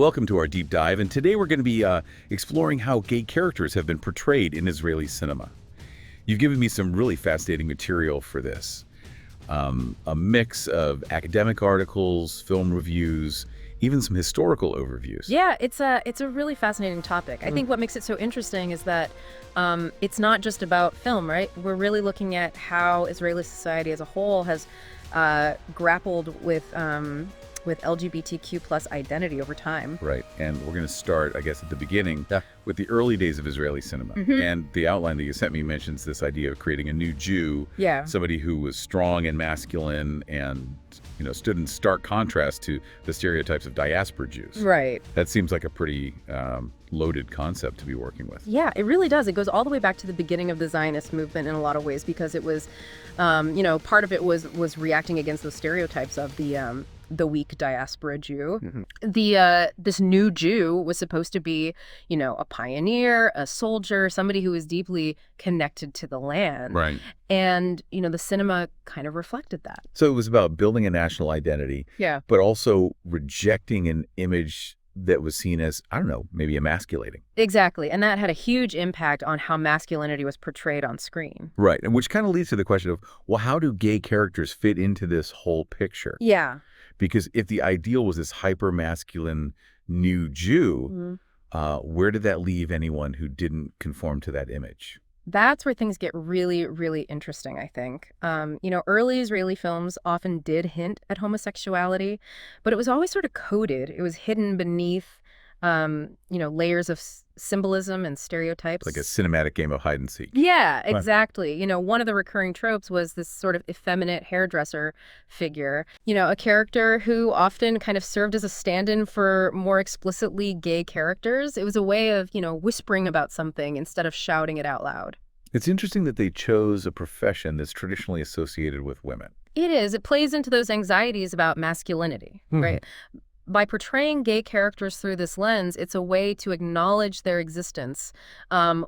Welcome to our deep dive, and today we're going to be exploring how gay characters have been portrayed in Israeli cinema. You've given me some really fascinating material for this. A mix of academic articles, film reviews, even some historical overviews. Yeah, it's a really fascinating topic. I think what makes it so interesting is that it's not just about film, right? We're really looking at how Israeli society as a whole has grappled with LGBTQ plus identity over time. Right, and we're going to start, I guess, at the beginning with the early days of Israeli cinema. And the outline that you sent me mentions this idea of creating a new Jew, somebody who was strong and masculine and, stood in stark contrast to the stereotypes of diaspora Jews. Right. That seems like a pretty loaded concept to be working with. Yeah, it really does. It goes all the way back to the beginning of the Zionist movement in a lot of ways, because it was, part of it was reacting against those stereotypes of the weak diaspora Jew. This new Jew was supposed to be, a pioneer, a soldier, somebody who was deeply connected to the land. Right. And, the cinema kind of reflected that. So it was about building a national identity, but also rejecting an image that was seen as, maybe emasculating. Exactly. And that had a huge impact on how masculinity was portrayed on screen. Right. And which kind of leads to the question of, well, how do gay characters fit into this whole picture? Yeah. Because if the ideal was this hyper-masculine new Jew, where did that leave anyone who didn't conform to that image? That's where things get really, really interesting, I think. Early Israeli films often did hint at homosexuality, but it was always sort of coded. It was hidden beneath, layers of symbolism and stereotypes. Like a cinematic game of hide and seek. Yeah, exactly. One of the recurring tropes was this sort of effeminate hairdresser figure, a character who often kind of served as a stand-in for more explicitly gay characters. It was a way of, whispering about something instead of shouting it out loud. It's interesting that they chose a profession that's traditionally associated with women. It is. It plays into those anxieties about masculinity, right? By portraying gay characters through this lens, it's a way to acknowledge their existence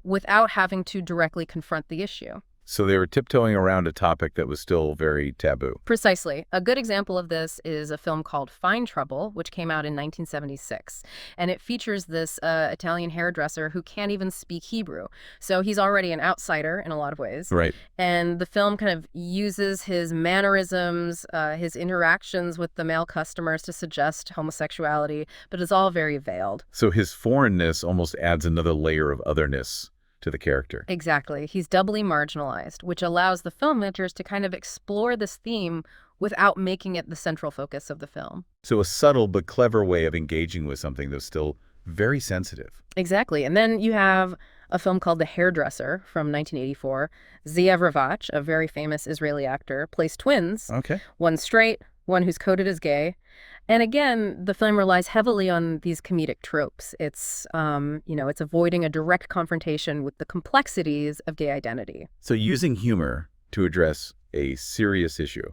without having to directly confront the issue. So they were tiptoeing around a topic that was still very taboo. Precisely. A good example of this is a film called Fine Trouble, which came out in 1976. And it features this Italian hairdresser who can't even speak Hebrew. So he's already an outsider in a lot of ways. Right. And the film kind of uses his mannerisms, his interactions with the male customers to suggest homosexuality, but it's all very veiled. So his foreignness almost adds another layer of otherness to the character. Exactly. He's doubly marginalized, which allows the filmmakers to kind of explore this theme without making it the central focus of the film. So a subtle but clever way of engaging with something that's still very sensitive. Exactly. And then you have a film called The Hairdresser from 1984. Zeev Ravach, a very famous Israeli actor, plays twins. Okay. One straight, one who's coded as gay. And again, the film relies heavily on these comedic tropes. It's, it's avoiding a direct confrontation with the complexities of gay identity. So using humor to address a serious issue,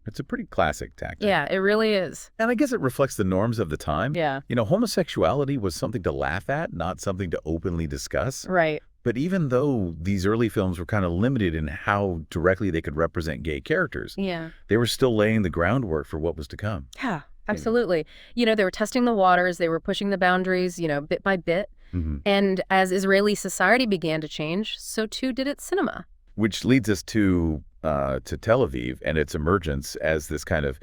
it's a pretty classic tactic. Yeah, it really is. And I guess it reflects the norms of the time. Yeah. Homosexuality was something to laugh at, not something to openly discuss. Right. But even though these early films were kind of limited in how directly they could represent gay characters, they were still laying the groundwork for what was to come. Yeah, absolutely. They were testing the waters, they were pushing the boundaries, bit by bit. And as Israeli society began to change, so too did its cinema. Which leads us to Tel Aviv and its emergence as this kind of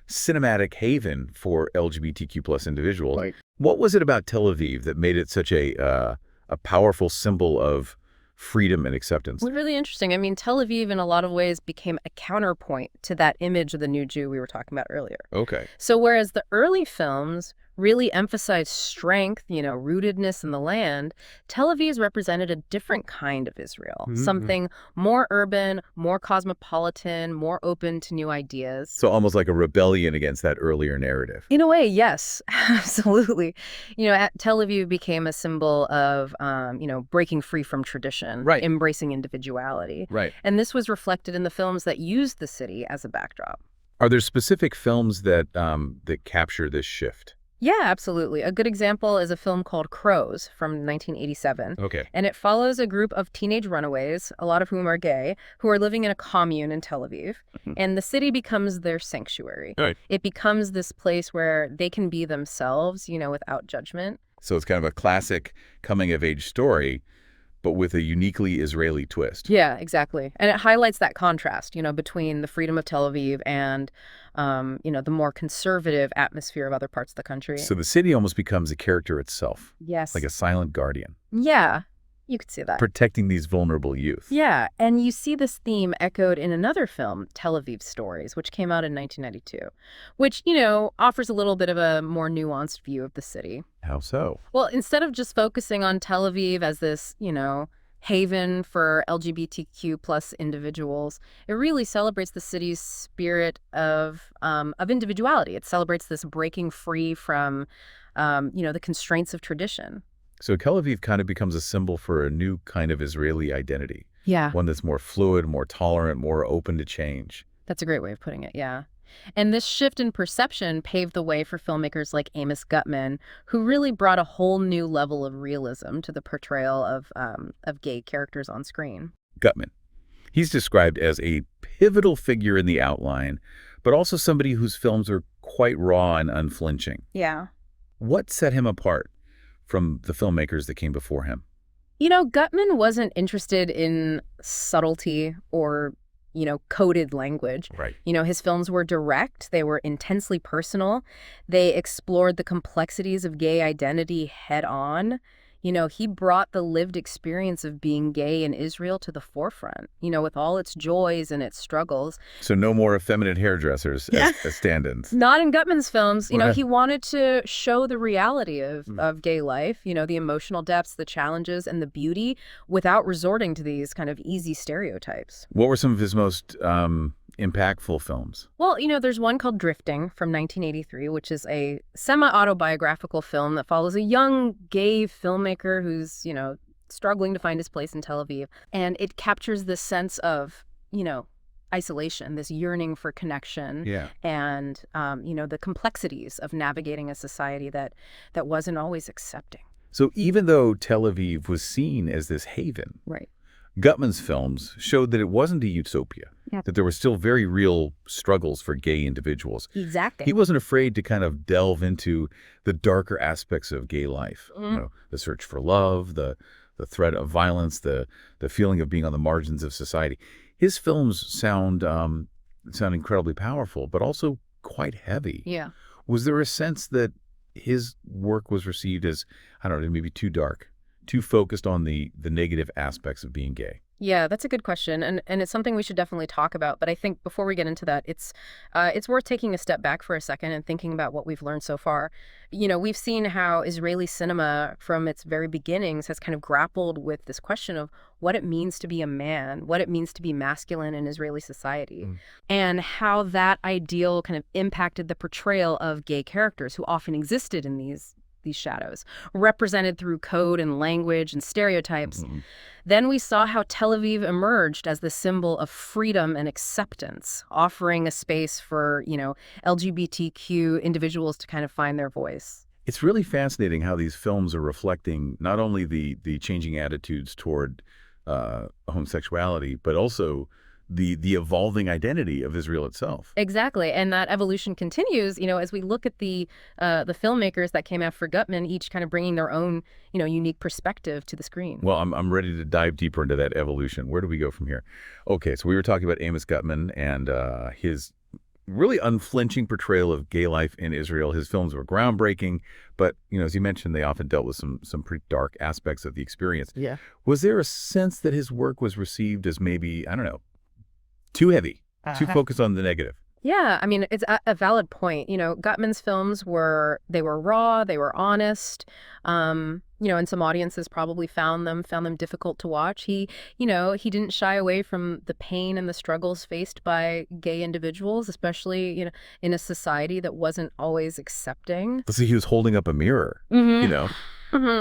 cinematic haven for LGBTQ plus individuals. Right. What was it about Tel Aviv that made it such a powerful symbol of freedom and acceptance? Well, really interesting. I mean, Tel Aviv in a lot of ways became a counterpoint to that image of the new Jew we were talking about earlier. Okay. So whereas the early films really emphasized strength, rootedness in the land, Tel Aviv's represented a different kind of Israel, something more urban, more cosmopolitan, more open to new ideas. So almost like a rebellion against that earlier narrative. In a way, yes, absolutely. Tel Aviv became a symbol of, breaking free from tradition, right, embracing individuality. Right. And this was reflected in the films that used the city as a backdrop. Are there specific films that capture this shift? Yeah, absolutely. A good example is a film called Crows from 1987. Okay. And it follows a group of teenage runaways, a lot of whom are gay, who are living in a commune in Tel Aviv. Mhm. And the city becomes their sanctuary. Right. It becomes this place where they can be themselves, without judgment. So it's kind of a classic coming-of-age story, but with a uniquely Israeli twist. Yeah, exactly. And it highlights that contrast, between the freedom of Tel Aviv and, the more conservative atmosphere of other parts of the country. So the city almost becomes a character itself, Yes. like a silent guardian, Yeah, you could see that. protecting these vulnerable youth. Yeah, and you see this theme echoed in another film, Tel Aviv Stories, which came out in 1992, which, offers a little bit of a more nuanced view of the city. How so? Well, instead of just focusing on Tel Aviv as this, haven for LGBTQ plus individuals, it really celebrates the city's spirit of individuality. It celebrates this breaking free from, the constraints of tradition. So Tel Aviv kind of becomes a symbol for a new kind of Israeli identity, Yeah. one that's more fluid, more tolerant, more open to change. That's a great way of putting it, yeah. And this shift in perception paved the way for filmmakers like Amos Guttman, who really brought a whole new level of realism to the portrayal of gay characters on screen. Guttman. He's described as a pivotal figure in the outline, but also somebody whose films are quite raw and unflinching. Yeah. What set him apart from the filmmakers that came before him? Guttman wasn't interested in subtlety or coded language. Right. His films were direct. They were intensely personal. They explored the complexities of gay identity head on. He brought the lived experience of being gay in Israel to the forefront, with all its joys and its struggles. So no more effeminate hairdressers as stand-ins. Not in Guttman's films. Right. He wanted to show the reality of gay life, the emotional depths, the challenges, and the beauty without resorting to these kind of easy stereotypes. What were some of his most impactful films? Well, there's one called Drifting from 1983, which is a semi-autobiographical film that follows a young gay filmmaker who's, struggling to find his place in Tel Aviv. And it captures this sense of, isolation, this yearning for connection, Yeah. and, the complexities of navigating a society that wasn't always accepting. So even though Tel Aviv was seen as this haven, Right. Guttman's films showed that it wasn't a utopia, Yeah. that there were still very real struggles for gay individuals. Exactly. He wasn't afraid to kind of delve into the darker aspects of gay life, the search for love, the threat of violence, the feeling of being on the margins of society. His films sound incredibly powerful, but also quite heavy. Yeah. Was there a sense that his work was received as, I don't know, maybe too dark, too focused on the negative aspects of being gay? Yeah, that's a good question, and it's something we should definitely talk about. But I think before we get into that, it's worth taking a step back for a second and thinking about what we've learned so far. We've seen how Israeli cinema, from its very beginnings, has kind of grappled with this question of what it means to be a man, what it means to be masculine in Israeli society, and how that ideal kind of impacted the portrayal of gay characters who often existed in these shadows, represented through code and language and stereotypes. Then we saw how Tel Aviv emerged as the symbol of freedom and acceptance, offering a space for, LGBTQ individuals to kind of find their voice. It's really fascinating how these films are reflecting not only the changing attitudes toward homosexuality, but also the evolving identity of Israel itself. Exactly, and that evolution continues, as we look at the filmmakers that came after Guttman, each kind of bringing their own, unique perspective to the screen. Well, I'm ready to dive deeper into that evolution. Where do we go from here? Okay, so we were talking about Amos Guttman and his really unflinching portrayal of gay life in Israel. His films were groundbreaking, but, as you mentioned, they often dealt with some pretty dark aspects of the experience. Yeah. Was there a sense that his work was received as maybe, I don't know, too heavy, too focused on the negative? Yeah, I mean, it's a valid point. Guttman's films were raw, they were honest, and some audiences probably found them difficult to watch. He didn't shy away from the pain and the struggles faced by gay individuals, especially, in a society that wasn't always accepting. So he was holding up a mirror,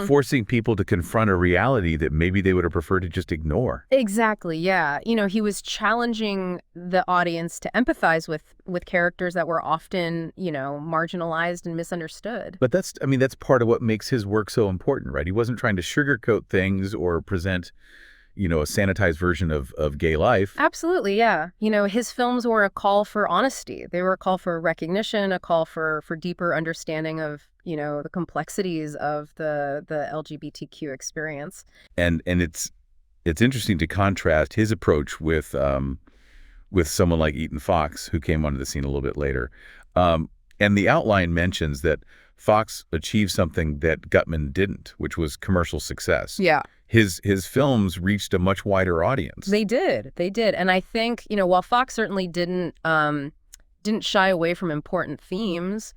forcing people to confront a reality that maybe they would have preferred to just ignore. Exactly, yeah. He was challenging the audience to empathize with characters that were often, marginalized and misunderstood. But that's part of what makes his work so important, right? He wasn't trying to sugarcoat things or present, a sanitized version of gay life. Absolutely, yeah. His films were a call for honesty. They were a call for recognition, a call for deeper understanding of, the complexities of the LGBTQ experience. And it's interesting to contrast his approach with someone like Eytan Fox, who came onto the scene a little bit later. And the outline mentions that Fox achieved something that Guttman didn't, which was commercial success. Yeah. His films reached a much wider audience. They did. And I think, while Fox certainly didn't shy away from important themes,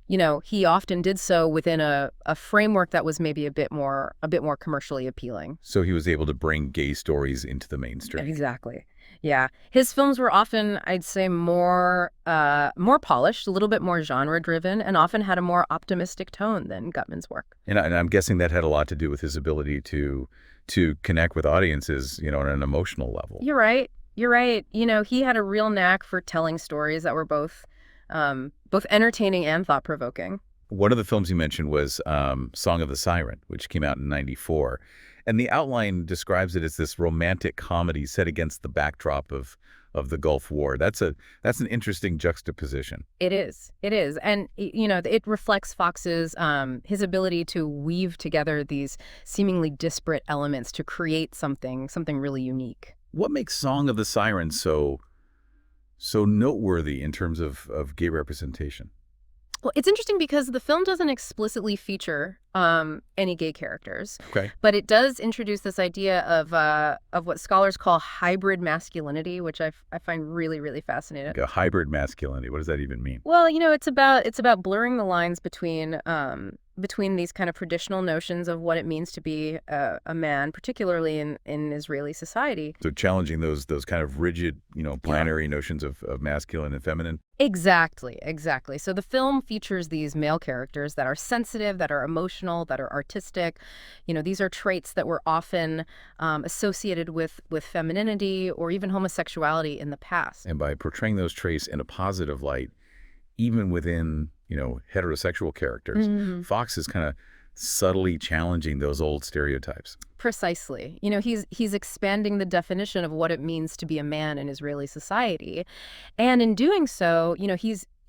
he often did so within a framework that was maybe a bit more commercially appealing. So he was able to bring gay stories into the mainstream. Exactly. Yeah. His films were often, I'd say, more polished, a little bit more genre-driven, and often had a more optimistic tone than Guttman's work. And I'm guessing that had a lot to do with his ability to connect with audiences, on an emotional level. You're right. He had a real knack for telling stories that were both entertaining and thought-provoking. One of the films you mentioned was Song of the Siren, which came out in '94. And the outline describes it as this romantic comedy set against the backdrop of the Gulf War. That's an interesting juxtaposition. It is. And, it reflects Fox's his ability to weave together these seemingly disparate elements to create something really unique. What makes Song of the Siren so noteworthy in terms of gay representation? Well, it's interesting because the film doesn't explicitly feature any gay characters. Okay. But it does introduce this idea of what scholars call hybrid masculinity, which I find really, really fascinating. Like a hybrid masculinity. What does that even mean? Well, it's about blurring the lines between these kind of traditional notions of what it means to be a man, particularly in Israeli society. So challenging those kind of rigid, binary notions of masculine and feminine. Exactly. So the film features these male characters that are sensitive, that are emotional, that are artistic. These are traits that were often associated with femininity or even homosexuality in the past. And by portraying those traits in a positive light, even within, heterosexual characters, Fox is kind of subtly challenging those old stereotypes. Precisely. He's expanding the definition of what it means to be a man in Israeli society. And in doing so,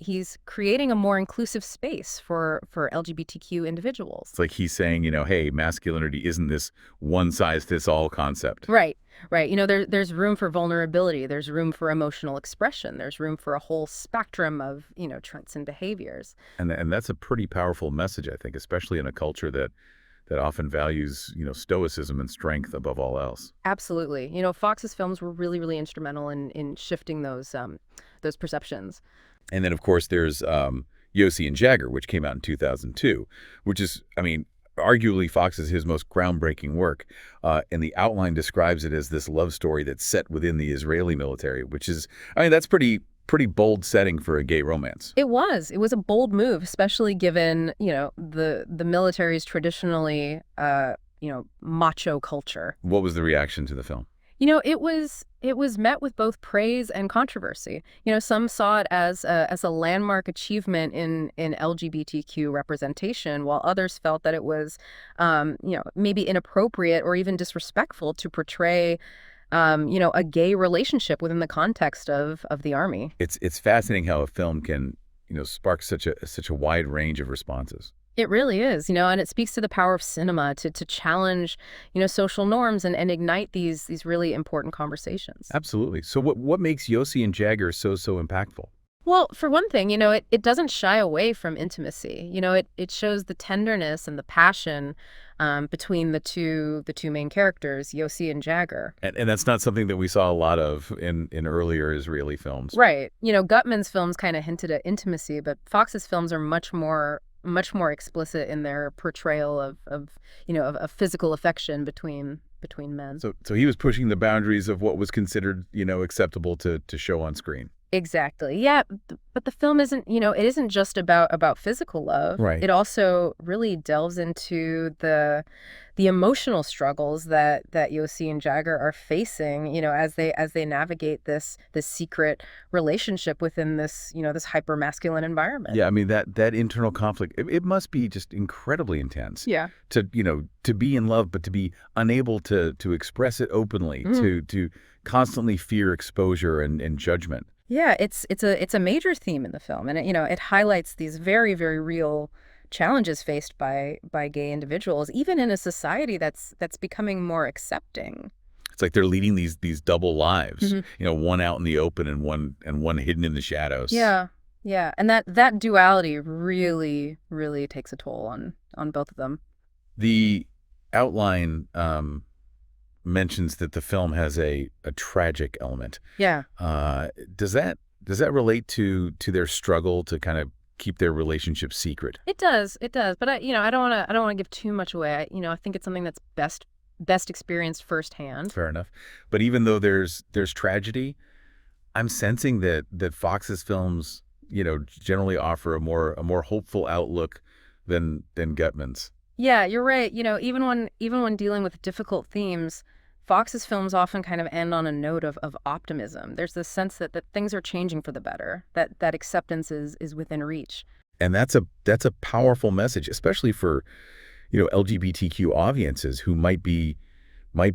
he's creating a more inclusive space for LGBTQ individuals. It's like he's saying, hey, masculinity isn't this one-size-fits-all concept. Right. There's room for vulnerability. There's room for emotional expression. There's room for a whole spectrum of, traits and behaviors. And that's a pretty powerful message, I think, especially in a culture that often values, stoicism and strength above all else. Absolutely. Fox's films were really, really instrumental in shifting those perceptions. And then, of course, there's Yossi and Jagger, which came out in 2002, which is, arguably Fox's his most groundbreaking work. And the outline describes it as this love story that's set within the Israeli military, which is, that's pretty bold setting for a gay romance. It was a bold move, especially given, the military's traditionally, macho culture. What was the reaction to the film? It was met with both praise and controversy. Some saw it as a landmark achievement in LGBTQ representation, while others felt that it was, maybe inappropriate or even disrespectful to portray, a gay relationship within the context of the army. It's fascinating how a film can, spark such a wide range of responses. It really is, and it speaks to the power of cinema to challenge, social norms and ignite these really important conversations. Absolutely. So what makes Yossi and Jagger so impactful? Well, for one thing, it doesn't shy away from intimacy. It shows the tenderness and the passion between the two main characters, Yossi and Jagger. And that's not something that we saw a lot of in earlier Israeli films. Right. Guttman's films kind of hinted at intimacy, but Fox's films are much more explicit in their portrayal of physical affection between men. So he was pushing the boundaries of what was considered, acceptable to show on screen. Exactly. Yeah, but the film isn't, it isn't just about physical love. Right. It also really delves into the emotional struggles that Yossi and Jagger are facing, as they navigate this secret relationship within this hyper masculine environment. Yeah, I mean that internal conflict, it must be just incredibly intense. Yeah. To be in love, but to be unable to express it openly, to constantly fear exposure and judgment. Yeah, it's a major theme in the film, and it highlights these very, very real challenges faced by gay individuals, even in a society that's becoming more accepting. It's like they're leading these double lives, Hmm. one out in the open and one hidden in the shadows. Yeah, yeah, and that duality really, really takes a toll on both of them. The outline mentions that the film has a tragic element. Yeah. Does that relate to their struggle to kind of keep their relationship secret? It does, but I don't want to give too much away. I think it's something that's best experienced firsthand. Fair enough. But even though there's tragedy, I'm sensing that Fox's films, generally offer a more hopeful outlook than Guttman's. Yeah, you're right. Even when dealing with difficult themes, Fox's films often kind of end on a note of optimism. There's this sense that things are changing for the better, that acceptance is within reach. And that's a powerful message, especially for, LGBTQ audiences who might be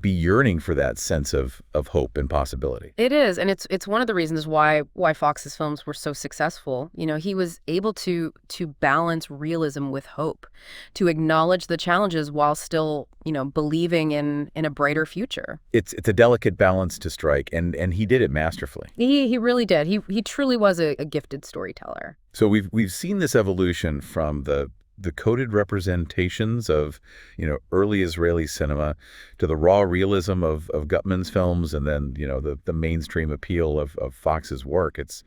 yearning for that sense of hope and possibility. It is, and it's one of the reasons why Fox's films were so successful. He was able to balance realism with hope, to acknowledge the challenges while still, believing in a brighter future. It's a delicate balance to strike, and he did it masterfully. He really did. He truly was a gifted storyteller. So we've seen this evolution from the coded representations of, early Israeli cinema to the raw realism of Guttman's films, and then, the mainstream appeal of Fox's work. It's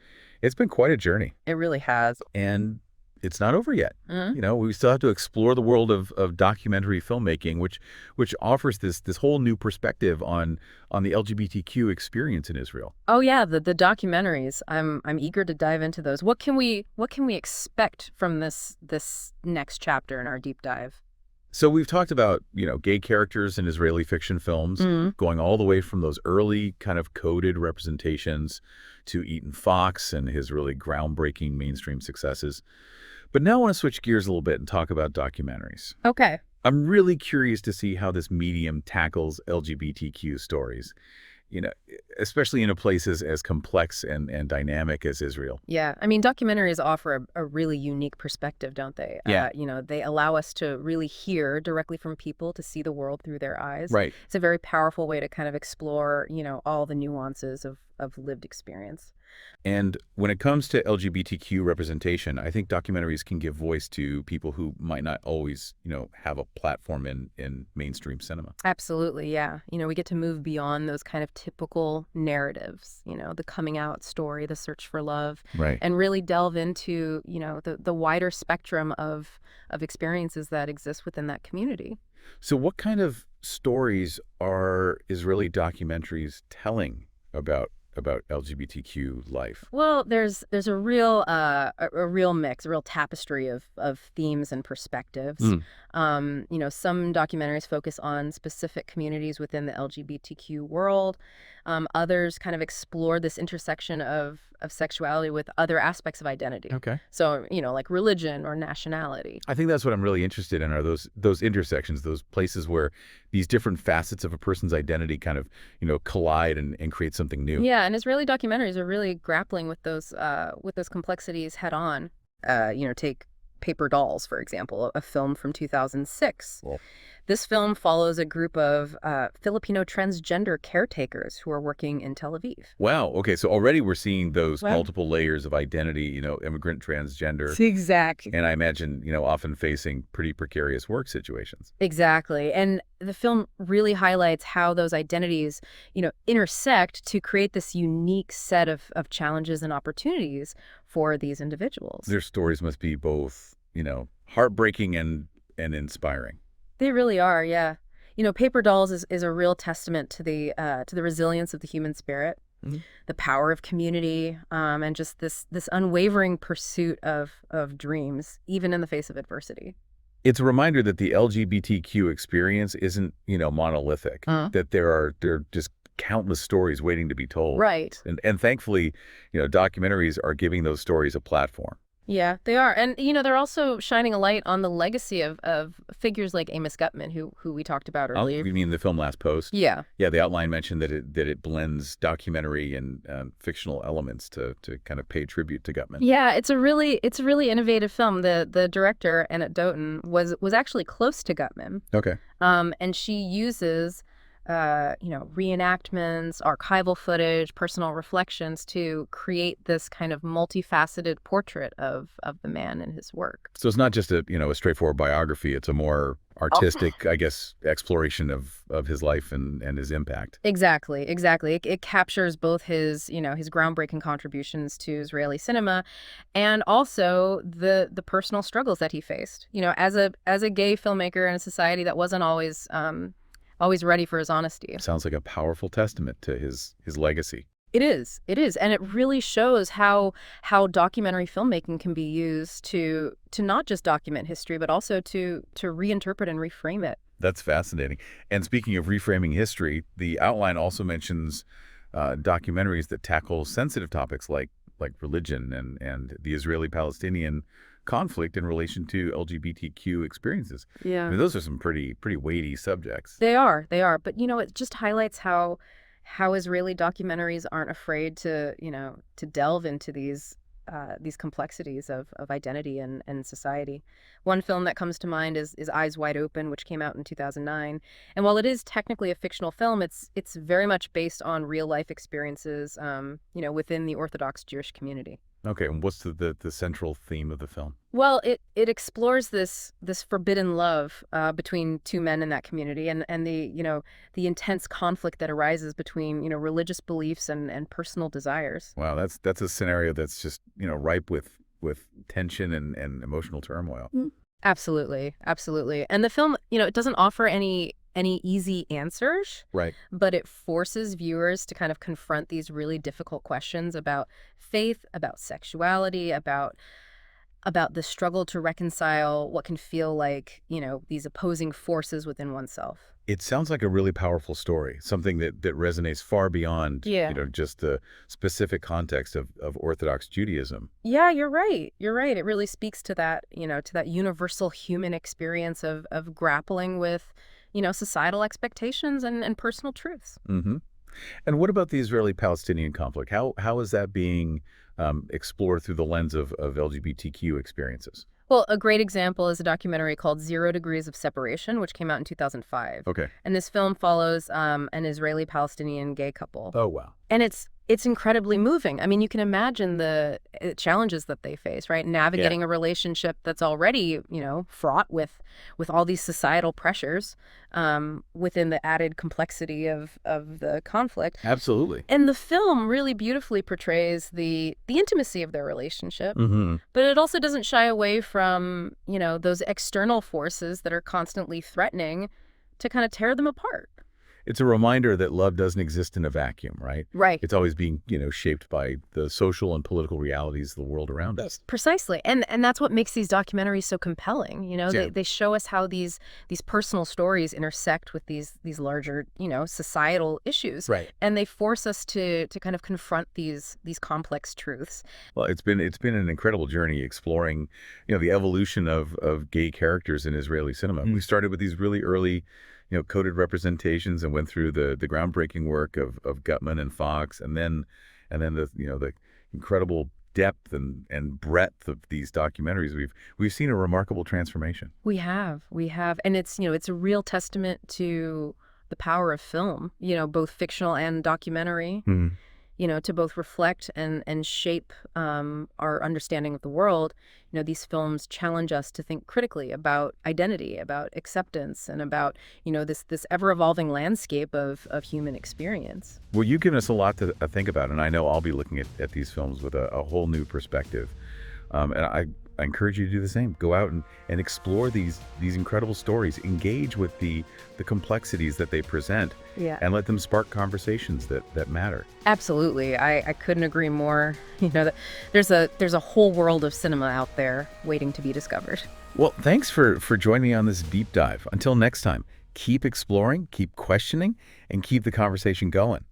been quite a journey, It really has. and it's not over yet. Mhm. We still have to explore the world of documentary filmmaking, which offers this whole new perspective on the LGBTQ experience in Israel. Oh yeah, the documentaries. I'm eager to dive into those. What can we expect from this next chapter in our deep dive? So we've talked about, gay characters in Israeli fiction films, Mhm. going all the way from those early kind of coded representations to Eytan Fox and his really groundbreaking mainstream successes. But now I want to switch gears a little bit and talk about documentaries. Okay. I'm really curious to see how this medium tackles LGBTQ stories, especially in a place as complex and dynamic as Israel. Yeah, I mean, documentaries offer a really unique perspective, don't they? Yeah. They allow us to really hear directly from people, to see the world through their eyes. Right. It's a very powerful way to kind of explore, all the nuances of lived experience. And when it comes to LGBTQ representation, I think documentaries can give voice to people who might not always, have a platform in mainstream cinema. Absolutely, yeah. We get to move beyond those kind of typical narratives, the coming out story, the search for love, Right. and really delve into, the wider spectrum of experiences that exist within that community. So what kind of stories are Israeli documentaries telling about LGBTQ life? Well, there's a real mix, a real tapestry of themes and perspectives. Mm. Some documentaries focus on specific communities within the LGBTQ world. Others kind of explore this intersection of sexuality with other aspects of identity. Okay. So, like religion or nationality. I think that's what I'm really interested in, are those intersections, those places where these different facets of a person's identity kind of, collide and create something new. Yeah, and Israeli documentaries are really grappling with those complexities head on. Take Paper Dolls, for example, a film from 2006. Well, This film follows a group of Filipino transgender caretakers who are working in Tel Aviv. wow. Okay. So already we're seeing those Wow. multiple layers of identity, immigrant, transgender, Exactly. and I imagine, often facing pretty precarious work situations. Exactly. And the film really highlights how those identities, intersect to create this unique set of challenges and opportunities for these individuals. Their stories must be both, heartbreaking and inspiring. They really are, yeah. Paper Dolls is a real testament to the resilience of the human spirit. the power of community, and just this unwavering pursuit of dreams, even in the face of adversity. It's a reminder that the LGBTQ experience isn't, monolithic, that there are just countless stories waiting to be told. Right. And thankfully, documentaries are giving those stories a platform. Yeah, they are. And, they're also shining a light on the legacy of figures like Amos Guttman, who we talked about earlier. You mean the film Last Post? Yeah. Yeah, the outline mentioned that it blends documentary and fictional elements to kind of pay tribute to Guttman. Yeah, it's a really innovative film. The director, Annette Doughton, was actually close to Guttman. Okay. And she uses reenactments, archival footage, personal reflections to create this kind of multifaceted portrait of the man and his work. So it's not just a straightforward biography. It's a more artistic, I guess, exploration of his life and his impact. Exactly. It captures both his groundbreaking contributions to Israeli cinema and also the personal struggles that he faced. As a gay filmmaker in a society that wasn't always ready for his honesty. Sounds like a powerful testament to his legacy. It is. And it really shows how documentary filmmaking can be used to not just document history, but also to reinterpret and reframe it. That's fascinating. And speaking of reframing history, the outline also mentions documentaries that tackle sensitive topics like religion and the Israeli-Palestinian conflict in relation to LGBTQ experiences. Yeah. I mean, those are some pretty weighty subjects. They are. But, it just highlights how Israeli documentaries aren't afraid to delve into these complexities of identity and society. One film that comes to mind is Eyes Wide Open, which came out in 2009. And while it is technically a fictional film, it's very much based on real life experiences, within the Orthodox Jewish community. Okay, and what's the central theme of the film? Well, it explores this forbidden love between two men in that community, and the intense conflict that arises between religious beliefs and personal desires. Wow, that's a scenario that's just ripe with tension and emotional turmoil. Absolutely. And the film, it doesn't offer any easy answers, right? But it forces viewers to kind of confront these really difficult questions about faith, about sexuality, about the struggle to reconcile what can feel like, these opposing forces within oneself. It sounds like a really powerful story, something that resonates far beyond, just the specific context of Orthodox Judaism. Yeah, you're right. It really speaks to that, to that universal human experience of grappling with societal expectations and personal truths. Mm-hmm. And what about the Israeli-Palestinian conflict? How is that being explored through the lens of LGBTQ experiences? Well, a great example is a documentary called 0 Degrees of Separation, which came out in 2005. Okay. And this film follows an Israeli-Palestinian gay couple. Oh, wow. And it's incredibly moving. I mean, you can imagine the challenges that they face, right? Navigating a relationship that's already, fraught with all these societal pressures, within the added complexity of the conflict. Absolutely. And the film really beautifully portrays the intimacy of their relationship, but it also doesn't shy away from, those external forces that are constantly threatening to kind of tear them apart. It's a reminder that love doesn't exist in a vacuum, right? Right. It's always being, shaped by the social and political realities of the world around us. Precisely. And that's what makes these documentaries so compelling. They show us how these personal stories intersect with these larger, societal issues. Right. And they force us to kind of confront these complex truths. Well, it's been an incredible journey exploring, the evolution of gay characters in Israeli cinema. We started with these really early coded representations and went through the groundbreaking work of Guttman and Fox, and then the incredible depth and breadth of these documentaries. We've seen a remarkable transformation. We have, and it's a real testament to the power of film, both fictional and documentary. To both reflect and shape our understanding of the world. These films challenge us to think critically about identity, about acceptance, and about, this ever-evolving landscape of human experience. Well, you've given us a lot to think about, and I know I'll be looking at these films with a whole new perspective. And I encourage you to do the same. Go out and explore these incredible stories. Engage with the complexities that they present, Yeah. and let them spark conversations that matter. Absolutely. I couldn't agree more. There's a whole world of cinema out there waiting to be discovered. Well, thanks for joining me on this deep dive. Until next time, keep exploring, keep questioning, and keep the conversation going.